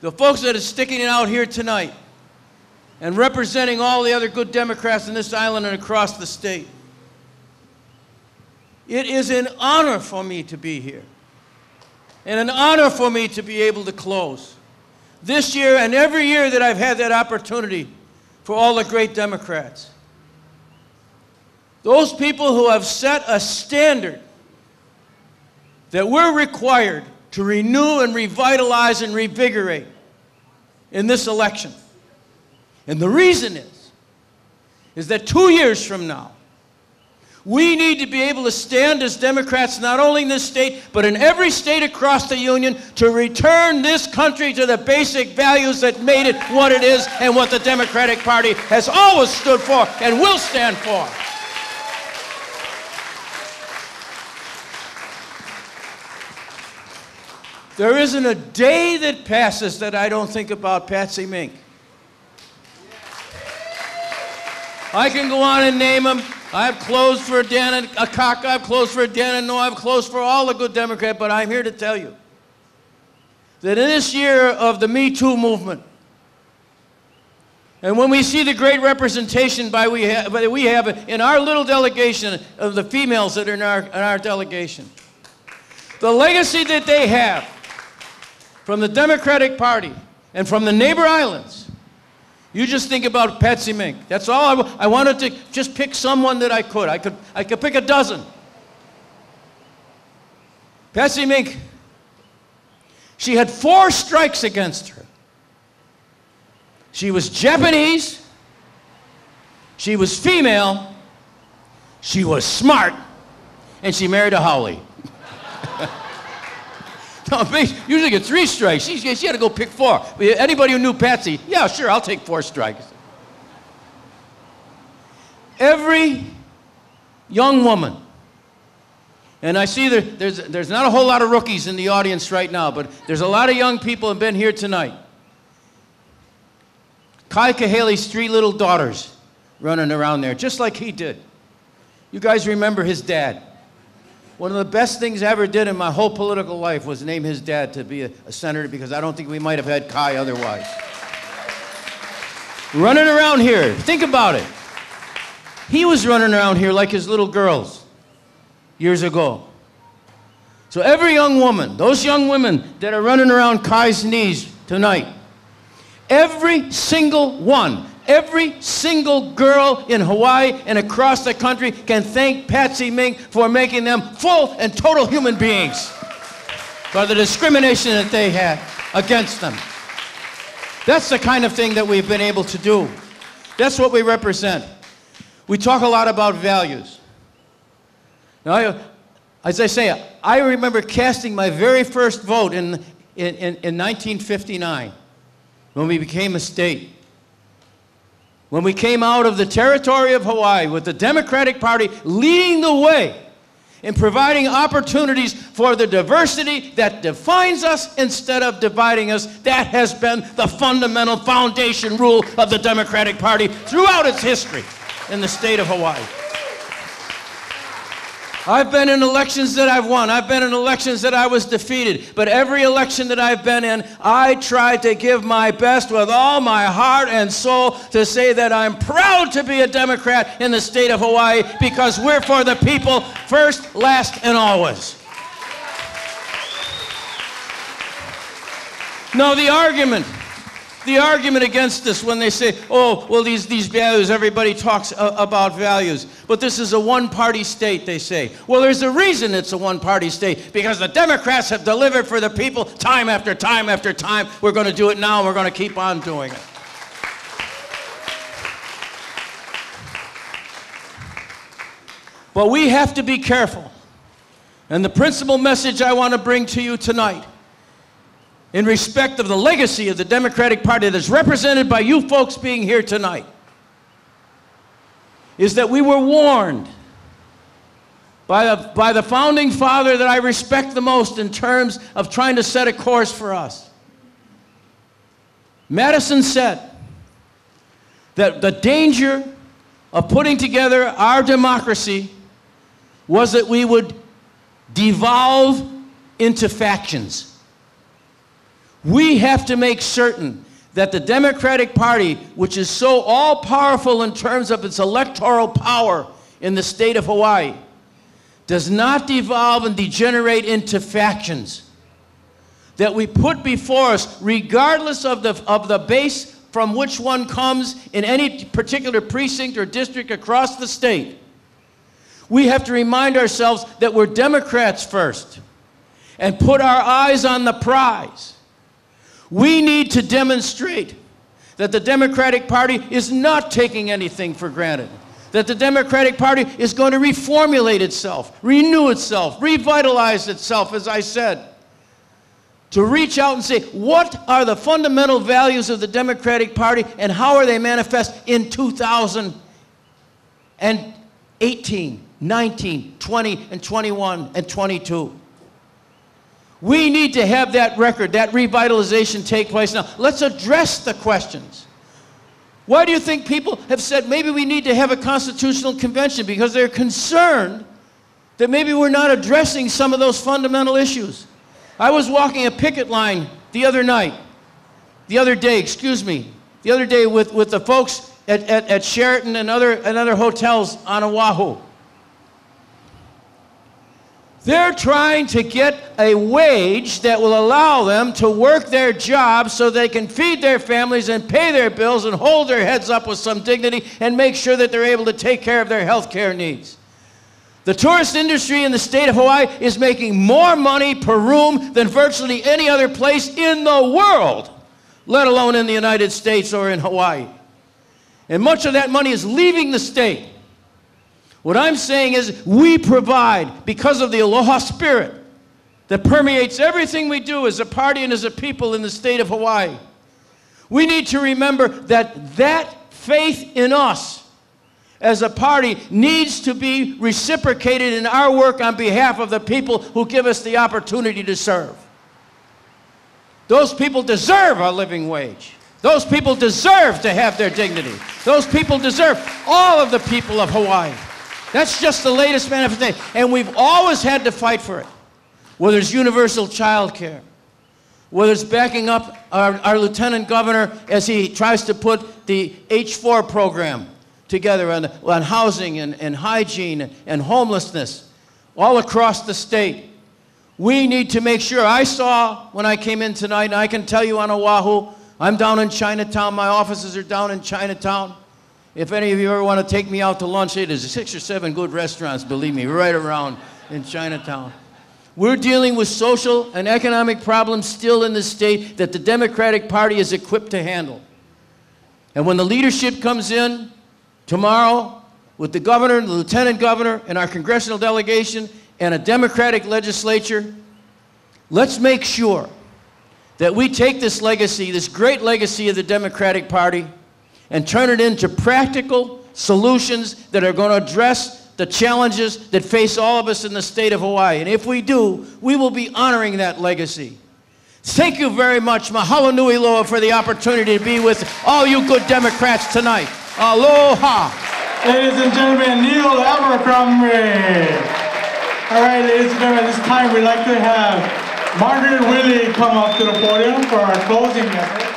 the folks that are sticking it out here tonight and representing all the other good Democrats in this island and across the state. It is an honor for me to be here and an honor for me to be able to close this year and every year that I've had that opportunity for all the great Democrats. Those people who have set a standard that we're required to renew and revitalize and revigorate in this election. And the reason is that 2 years from now, we need to be able to stand as Democrats, not only in this state, but in every state across the union, to return this country to the basic values that made it what it is and what the Democratic Party has always stood for and will stand for. There isn't a day that passes that I don't think about Patsy Mink. I can go on and name them. I've closed for Dan Akaka, I've closed for Dan No, I've closed for all the good Democrats, but I'm here to tell you that in this year of the Me Too movement, and when we see the great representation we have in our little delegation of the females that are in our delegation, the legacy that they have from the Democratic Party and from the neighbor islands, you just think about Patsy Mink. That's all I wanted to just pick someone that I could. I could pick a dozen. Patsy Mink, she had 4 strikes against her. She was Japanese, she was female, she was smart, and she married a Howley. No, usually get 3 strikes. She had to go pick 4. Anybody who knew Patsy, yeah, sure, I'll take 4 strikes. Every young woman, and I see there's not a whole lot of rookies in the audience right now, but there's a lot of young people who have been here tonight. Kai Kahale's 3 little daughters running around there, just like he did. You guys remember his dad. One of the best things I ever did in my whole political life was name his dad to be a senator, because I don't think we might have had Kai otherwise. Running around here, think about it. He was running around here like his little girls years ago. So every young woman, those young women that are running around Kai's knees tonight, every single one, every single girl in Hawaii and across the country can thank Patsy Mink for making them full and total human beings for the discrimination that they had against them. That's the kind of thing that we've been able to do. That's what we represent. We talk a lot about values. Now, as I say, I remember casting my very first vote in 1959 when we became a state. When we came out of the territory of Hawaii with the Democratic Party leading the way in providing opportunities for the diversity that defines us instead of dividing us. That has been the fundamental foundation rule of the Democratic Party throughout its history in the state of Hawaii. I've been in elections that I've won. I've been in elections that I was defeated. But every election that I've been in, I tried to give my best with all my heart and soul to say that I'm proud to be a Democrat in the state of Hawaii, because we're for the people first, last, and always. No, the argument against this when they say, oh, well, these values, everybody talks about values. But this is a one-party state, they say. Well, there's a reason it's a one-party state, because the Democrats have delivered for the people time after time after time. We're going to do it now, and we're going to keep on doing it. But we have to be careful. And the principal message I want to bring to you tonight, in respect of the legacy of the Democratic Party that's represented by you folks being here tonight, is that we were warned by the founding father that I respect the most in terms of trying to set a course for us. Madison said that the danger of putting together our democracy was that we would devolve into factions. We have to make certain that the Democratic Party, which is so all-powerful in terms of its electoral power in the state of Hawaii, does not devolve and degenerate into factions. That we put before us, regardless of the base from which one comes in any particular precinct or district across the state, we have to remind ourselves that we're Democrats first and put our eyes on the prize. We need to demonstrate that the Democratic Party is not taking anything for granted, that the Democratic Party is going to reformulate itself, renew itself, revitalize itself, as I said, to reach out and say, what are the fundamental values of the Democratic Party and how are they manifest in 2018, 19, 20, and 21, and 22? We need to have that record, that revitalization take place now. Let's address the questions. Why do you think people have said maybe we need to have a constitutional convention? Because they're concerned that maybe we're not addressing some of those fundamental issues. I was walking a picket line the other day with the folks at Sheraton and other hotels on Oahu. They're trying to get a wage that will allow them to work their jobs so they can feed their families and pay their bills and hold their heads up with some dignity and make sure that they're able to take care of their health care needs. The tourist industry in the state of Hawaii is making more money per room than virtually any other place in the world, let alone in the United States or in Hawaii. And much of that money is leaving the state. What I'm saying is we provide, because of the aloha spirit that permeates everything we do as a party and as a people in the state of Hawaii, we need to remember that that faith in us as a party needs to be reciprocated in our work on behalf of the people who give us the opportunity to serve. Those people deserve a living wage. Those people deserve to have their dignity. Those people deserve, all of the people of Hawaii. That's just the latest manifestation. And we've always had to fight for it. Whether it's universal child care, whether it's backing up our lieutenant governor as he tries to put the H4 program together on housing and hygiene and homelessness all across the state. We need to make sure. I saw when I came in tonight, and I can tell you on Oahu, I'm down in Chinatown. My offices are down in Chinatown. If any of you ever want to take me out to lunch, there's 6 or 7 good restaurants, believe me, right around in Chinatown. We're dealing with social and economic problems still in the state that the Democratic Party is equipped to handle. And when the leadership comes in tomorrow with the governor, the lieutenant governor, and our congressional delegation, and a Democratic legislature, let's make sure that we take this legacy, this great legacy of the Democratic Party, and turn it into practical solutions that are going to address the challenges that face all of us in the state of Hawaii. And if we do, we will be honoring that legacy. Thank you very much. Mahalo nui loa for the opportunity to be with all you good Democrats tonight. Aloha. Ladies and gentlemen, Neil Abercrombie. All right, ladies and gentlemen, at this time we'd like to have Margaret Willie come up to the podium for our closing message.